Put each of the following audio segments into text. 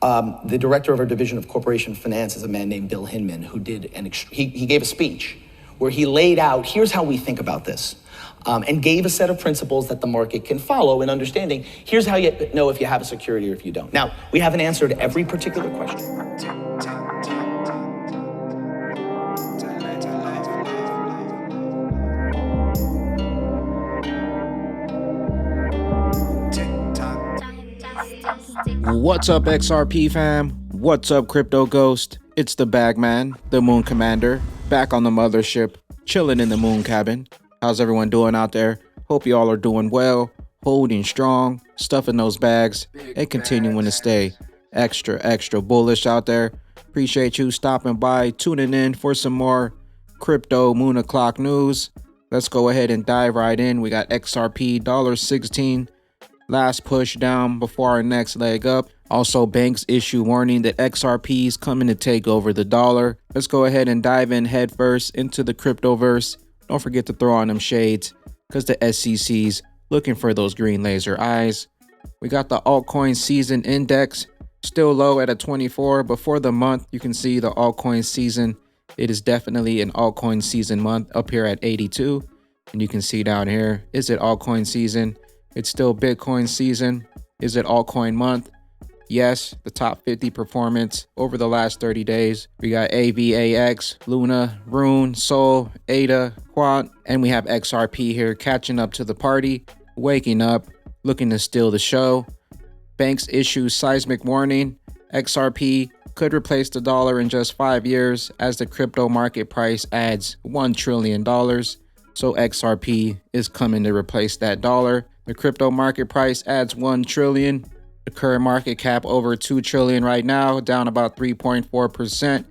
The director of our division of corporation finance is a man named Bill Hinman, who did he gave a speech where he laid out, here's how we think about this, and gave a set of principles that the market can follow in understanding, here's how you know if you have a security or if you don't. Now, we haven't answered every particular question. What's up, XRP fam? What's up, Crypto Ghost? It's the Bagman, the Moon Commander, back on the mothership, chilling in the moon cabin. How's everyone doing out there? Hope you all are doing well, holding strong, stuffing those bags, and continuing to stay extra bullish out there. Appreciate you stopping by, tuning in for some more crypto moon o'clock news. Let's go ahead and dive right in. We got XRP $1.16. Last push down before our next leg up. Also, banks issue warning that XRP is coming to take over the dollar. Let's go ahead and dive in head first into the cryptoverse. Don't forget to throw on them shades because the SEC's looking for those green laser eyes. We got the altcoin season index still low at a 24, but for the month you can see the altcoin season. It is definitely an altcoin season month up here at 82, and you can see down here, is it altcoin season? It's still Bitcoin season. Is it altcoin month? Yes, the top 50 performance over the last 30 days. We got AVAX, Luna, Rune, Sol, ADA, Quant, and we have XRP here catching up to the party, waking up, looking to steal the show. Banks issue seismic warning. XRP could replace the dollar in just 5 years as the crypto market price adds $1 trillion. So XRP is coming to replace that dollar. The crypto market price adds $1 trillion. The current market cap over $2 trillion right now, down about 3.4%.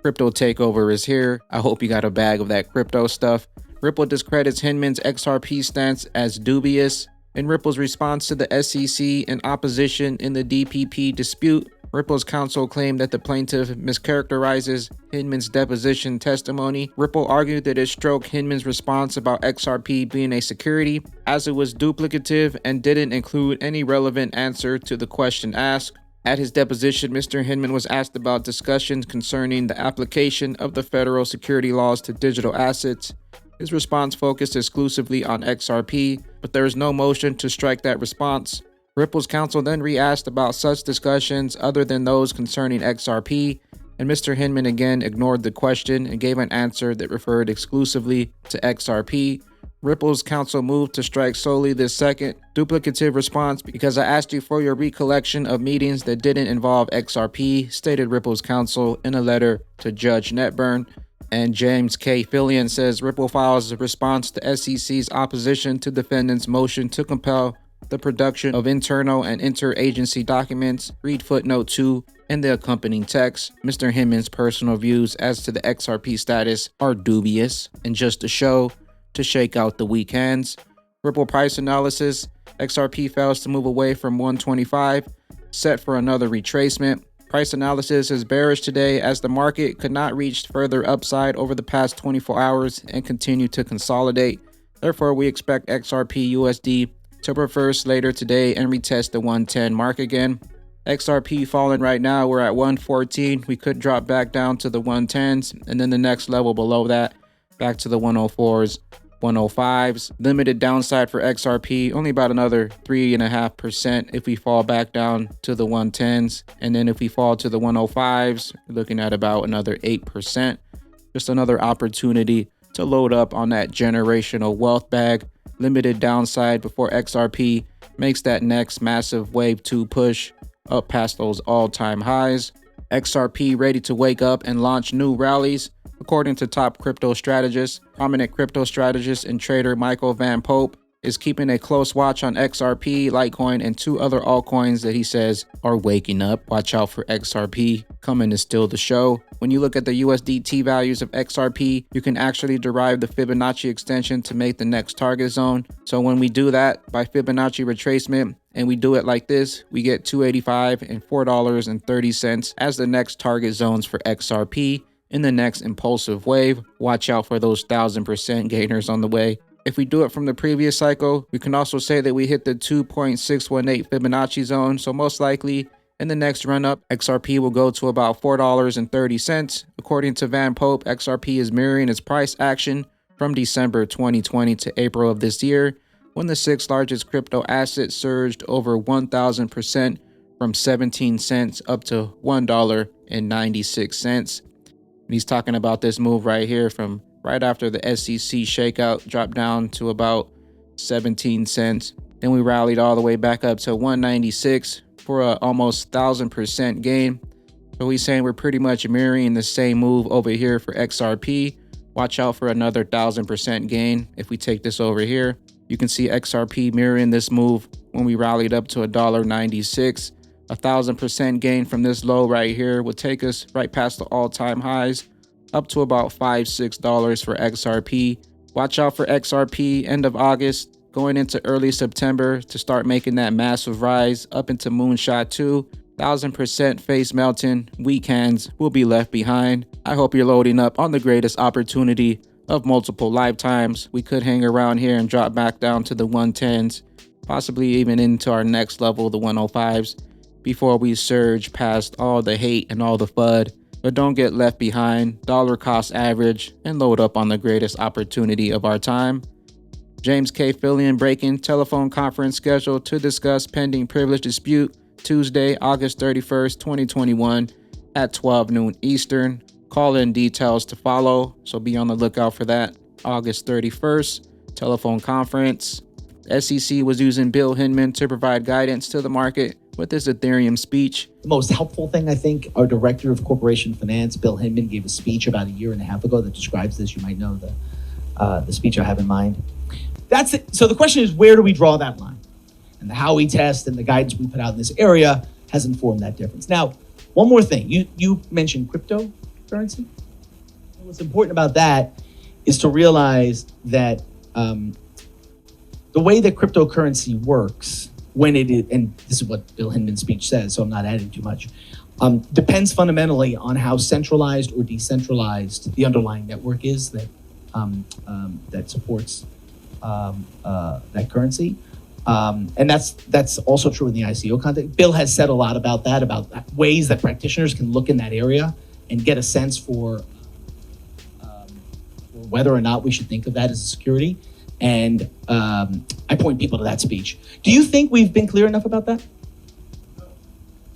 Crypto takeover is here. I hope you got a bag of that crypto stuff. Ripple discredits Hinman's XRP stance as dubious. In Ripple's response to the SEC in opposition in the DPP dispute, Ripple's counsel claimed that the plaintiff mischaracterizes Hinman's deposition testimony. Ripple argued that it stroked Hinman's response about XRP being a security, as it was duplicative and didn't include any relevant answer to the question asked. At his deposition, Mr. Hinman was asked about discussions concerning the application of the federal security laws to digital assets. His response focused exclusively on XRP, but there is no motion to strike that response. Ripple's counsel then re-asked about such discussions other than those concerning XRP, and Mr. Hinman again ignored the question and gave an answer that referred exclusively to XRP. Ripple's counsel moved to strike solely this second duplicative response because I asked you for your recollection of meetings that didn't involve XRP, stated Ripple's counsel in a letter to Judge Netburn. And James K. Fillion says Ripple files a response to SEC's opposition to defendant's motion to compel the production of internal and interagency documents. Read footnote 2 and the accompanying text. Mr. Hinman's personal views as to the XRP status are dubious and just a show to shake out the weak hands. Ripple price analysis. XRP fails to move away from 125, set for another retracement. Price analysis is bearish today as the market could not reach further upside over the past 24 hours and continue to consolidate. Therefore, we expect XRP USD to reverse later today and retest the 110 mark again. XRP falling right now, we're at 114. We could drop back down to the 110s and then the next level below that back to the 104s, 105s. Limited downside for XRP, only about another 3.5% if we fall back down to the 110s. And then if we fall to the 105s, we're looking at about another 8%. Just another opportunity to load up on that generational wealth bag. Limited downside before XRP makes that next massive wave 2 push up past those all-time highs. XRP ready to wake up and launch new rallies. According to top crypto strategists, prominent crypto strategist and trader Michael Van Pope is keeping a close watch on XRP, Litecoin, and 2 other altcoins that he says are waking up. Watch out for XRP coming to steal the show. When you look at the USDT values of XRP, you can actually derive the Fibonacci extension to make the next target zone. So when we do that by Fibonacci retracement, and we do it like this, we get $285 and $4.30 as the next target zones for XRP in the next impulsive wave. Watch out for those 1000% gainers on the way. If we do it from the previous cycle, we can also say that we hit the 2.618 Fibonacci zone. So most likely In the next run-up, XRP will go to about $4.30. According to Van Pope, XRP is mirroring its price action from December 2020 to April of this year, when the sixth largest crypto asset surged over 1,000% from 17 cents up to $1.96. And he's talking about this move right here from right after the SEC shakeout dropped down to about 17 cents. Then we rallied all the way back up to 196 for a almost 1,000% gain. So he's saying we're pretty much mirroring the same move over here for XRP. Watch out for another 1,000% gain. If we take this over here, you can see XRP mirroring this move when we rallied up to $1.96. 1,000% gain from this low right here would take us right past the all-time highs, up to about $5-6 for XRP. Watch out for XRP end of August, going into early September to start making that massive rise up into Moonshot II. 1,000% face melting, weak hands will be left behind. I hope you're loading up on the greatest opportunity of multiple lifetimes. We could hang around here and drop back down to the 110s, possibly even into our next level, the 105s, before we surge past all the hate and all the FUD. But don't get left behind, dollar cost average, and load up on the greatest opportunity of our time. James K. Fillion breaking telephone conference scheduled to discuss pending privilege dispute Tuesday, August 31st, 2021 at 12 noon Eastern. Call-in details to follow, so be on the lookout for that. August 31st, telephone conference. The SEC was using Bill Hinman to provide guidance to the market with his Ethereum speech. The most helpful thing, I think, our director of corporation finance, Bill Hinman, gave a speech about a year and a half ago that describes this. You might know the speech I have in mind. That's it. So the question is, where do we draw that line? And the how we test and the guidance we put out in this area has informed that difference. Now, one more thing. You mentioned cryptocurrency. What's important about that is to realize that the way that cryptocurrency works, when it is, and this is what Bill Hinman's speech says, so I'm not adding too much, depends fundamentally on how centralized or decentralized the underlying network is that that supports that currency. And that's also true in the ICO context. Bill has said a lot about that, about ways that practitioners can look in that area and get a sense for whether or not we should think of that as a security. And I point people to that speech. Do you think we've been clear enough about that?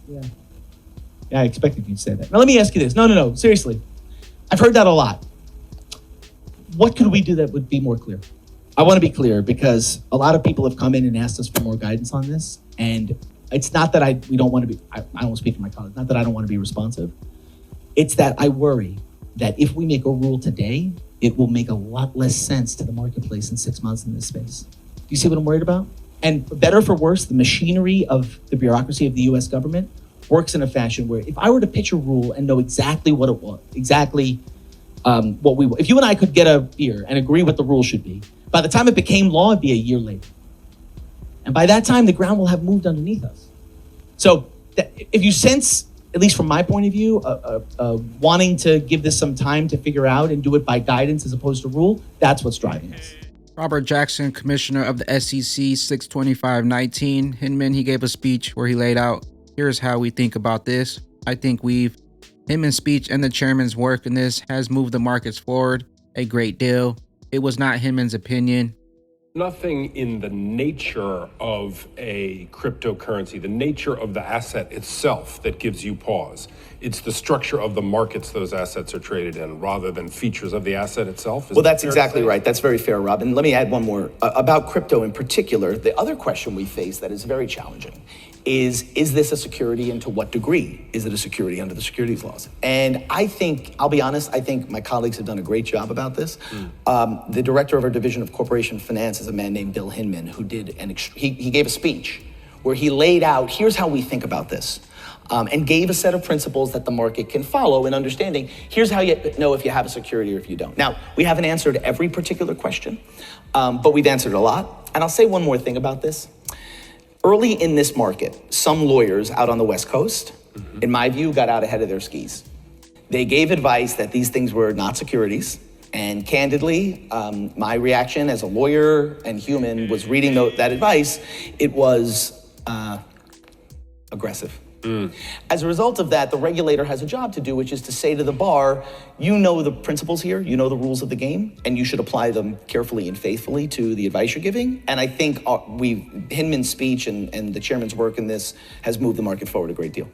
Yeah, I expected you to say that. Now let me ask you this. No, seriously. I've heard that a lot. What could we do that would be more clear? I want to be clear because a lot of people have come in and asked us for more guidance on this. And it's not that we don't want to be, I don't speak for my colleagues, not that I don't want to be responsive. It's that I worry that if we make a rule today, it will make a lot less sense to the marketplace in 6 months in this space. Do you see what I'm worried about? And better for worse, the machinery of the bureaucracy of the US government works in a fashion where if I were to pitch a rule and know exactly what it was, exactly what we, if you and I could get a beer and agree what the rule should be, by the time it became law, it'd be a year later. And by that time, the ground will have moved underneath us. So if you sense, at least from my point of view, wanting to give this some time to figure out and do it by guidance as opposed to rule, that's what's driving us. Robert Jackson, commissioner of the SEC, 62519. Hinman, he gave a speech where he laid out, here's how we think about this. I think Hinman's speech and the chairman's work in this has moved the markets forward a great deal. It was not Hinman's opinion. Nothing in the nature of a cryptocurrency, the nature of the asset itself that gives you pause. It's the structure of the markets those assets are traded in rather than features of the asset itself. Well, that's exactly right. That's very fair, Rob. And let me add one more. About crypto in particular, the other question we face that is very challenging is this a security and to what degree is it a security under the securities laws? And I think, I'll be honest, I think my colleagues have done a great job about this. The director of our division of corporation finance is a man named Bill Hinman who did he gave a speech where he laid out, here's how we think about this. And gave a set of principles that the market can follow in understanding, here's how you know if you have a security or if you don't. Now, we haven't answered every particular question, but we've answered a lot. And I'll say one more thing about this. Early in this market, some lawyers out on the West Coast, in my view, got out ahead of their skis. They gave advice that these things were not securities. And candidly, my reaction as a lawyer and human was reading that advice, it was aggressive. As a result of that, the regulator has a job to do, which is to say to the bar, you know the principles here, you know the rules of the game, and you should apply them carefully and faithfully to the advice you're giving. And I think Hinman's speech and the chairman's work in this has moved the market forward a great deal.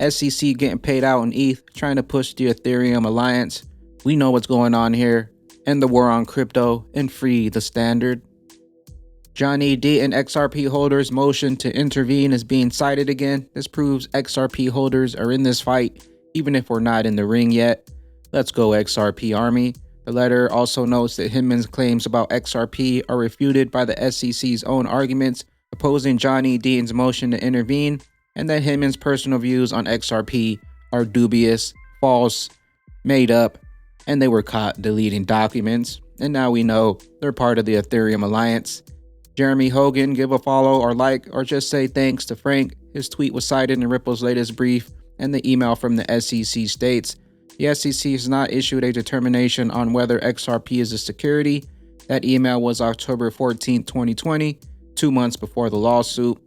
SEC getting paid out in ETH, trying to push the Ethereum alliance. We know what's going on here. End the war on crypto and free the standard. Johnny D and XRP holders' motion to intervene is being cited again. This proves XRP holders are in this fight, even if we're not in the ring yet. Let's go XRP Army. The letter also notes that Hinman's claims about XRP are refuted by the SEC's own arguments opposing Johnny Dean's motion to intervene, and that Hinman's personal views on XRP are dubious, false, made up, and they were caught deleting documents. And now we know they're part of the Ethereum alliance. Jeremy Hogan, give a follow or like or just say thanks to Frank. His tweet was cited in Ripple's latest brief, and the email from the SEC states, the SEC has not issued a determination on whether XRP is a security. That email was October 14, 2020, 2 months before the lawsuit.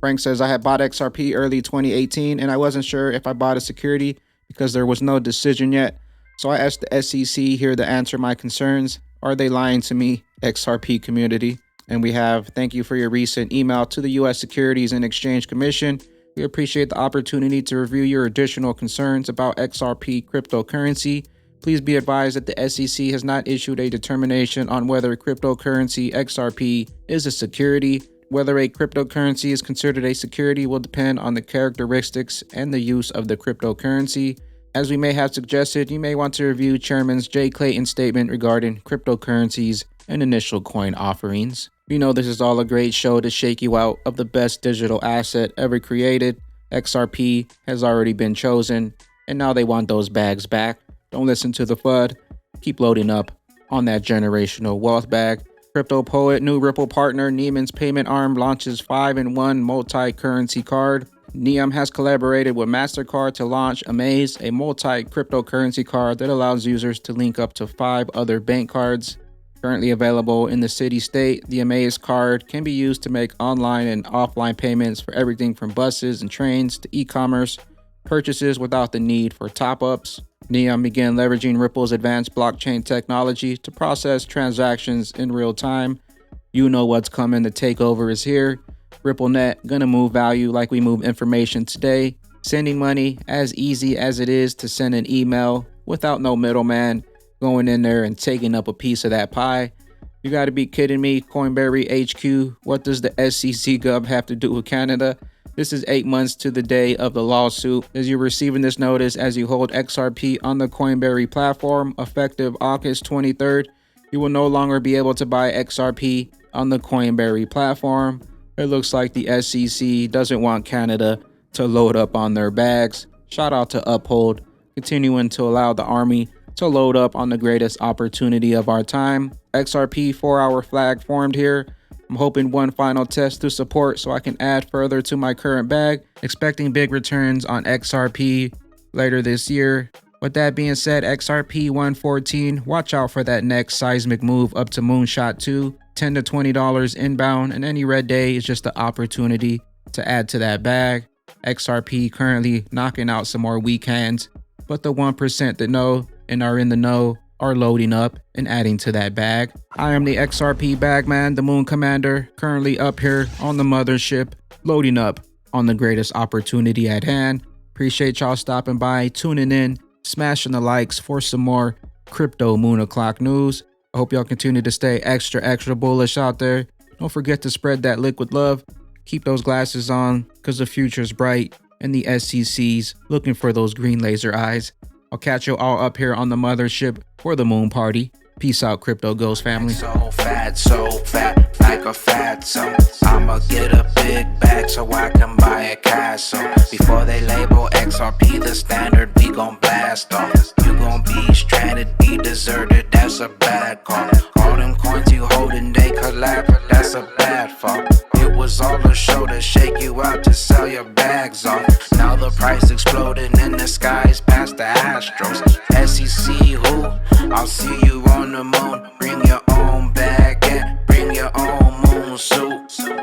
Frank says, I had bought XRP early 2018 and I wasn't sure if I bought a security because there was no decision yet. So I asked the SEC here to answer my concerns. Are they lying to me, XRP community? And we have, thank you for your recent email to the U.S. Securities and Exchange Commission. We appreciate the opportunity to review your additional concerns about XRP cryptocurrency. Please be advised that the SEC has not issued a determination on whether cryptocurrency XRP is a security. Whether a cryptocurrency is considered a security will depend on the characteristics and the use of the cryptocurrency. As we may have suggested, you may want to review Chairman's Jay Clayton's statement regarding cryptocurrencies and initial coin offerings. You know this is all a great show to shake you out of the best digital asset ever created. XRP has already been chosen, and now they want those bags back. Don't listen to the FUD. Keep loading up on that generational wealth bag. Crypto poet, new Ripple partner, Neiman's payment arm launches 5-in-1 multi-currency card. Neum has collaborated with MasterCard to launch Amaze, a multi-cryptocurrency card that allows users to link up to 5 other bank cards. Currently available in the city-state, the Amaze card can be used to make online and offline payments for everything from buses and trains to e-commerce purchases without the need for top-ups. Neum began leveraging Ripple's advanced blockchain technology to process transactions in real time. You know what's coming, the takeover is here. RippleNet gonna move value like we move information today. Sending money as easy as it is to send an email without no middleman going in there and taking up a piece of that pie. You gotta be kidding me. Coinberry HQ, what does the SEC Gov have to do with Canada? This is 8 months to the day of the lawsuit. As you're receiving this notice as you hold XRP on the Coinberry platform, effective August 23rd, you will no longer be able to buy XRP on the Coinberry platform. It looks like the SEC doesn't want Canada to load up on their bags. Shout out to Uphold, continuing to allow the Army to load up on the greatest opportunity of our time. XRP 4-hour flag formed here. I'm hoping one final test to support so I can add further to my current bag. Expecting big returns on XRP later this year. With that being said, XRP 114, watch out for that next seismic move up to Moonshot II. $10 to $20 inbound, and any red day is just the opportunity to add to that bag. XRP currently knocking out some more weak hands, but the 1% that know and are in the know are loading up and adding to that bag. I am the XRP Bagman, the Moon Commander, currently up here on the mothership, loading up on the greatest opportunity at hand. Appreciate y'all stopping by, tuning in, smashing the likes for some more crypto Moon O'Clock news. I hope y'all continue to stay extra bullish out there. Don't forget to spread that liquid love. Keep those glasses on because the future's bright and the SEC's looking for those green laser eyes. I'll catch you all up here on the mothership for the moon party. Peace out, Crypto Ghost family. So fat, like a fatso. I'ma get a big bag so I can buy a castle. Before they label XRP the standard, we gon' blast off. You gon' be stranded, be deserted, that's a bad call. All them coins you holding, they collapse, that's a bad fall. It was all a show to shake you out to sell your bags off. Now the price exploding in the skies past the Astros. SEC who? I'll see you on the moon. Bring your own bag and bring your own moon suit.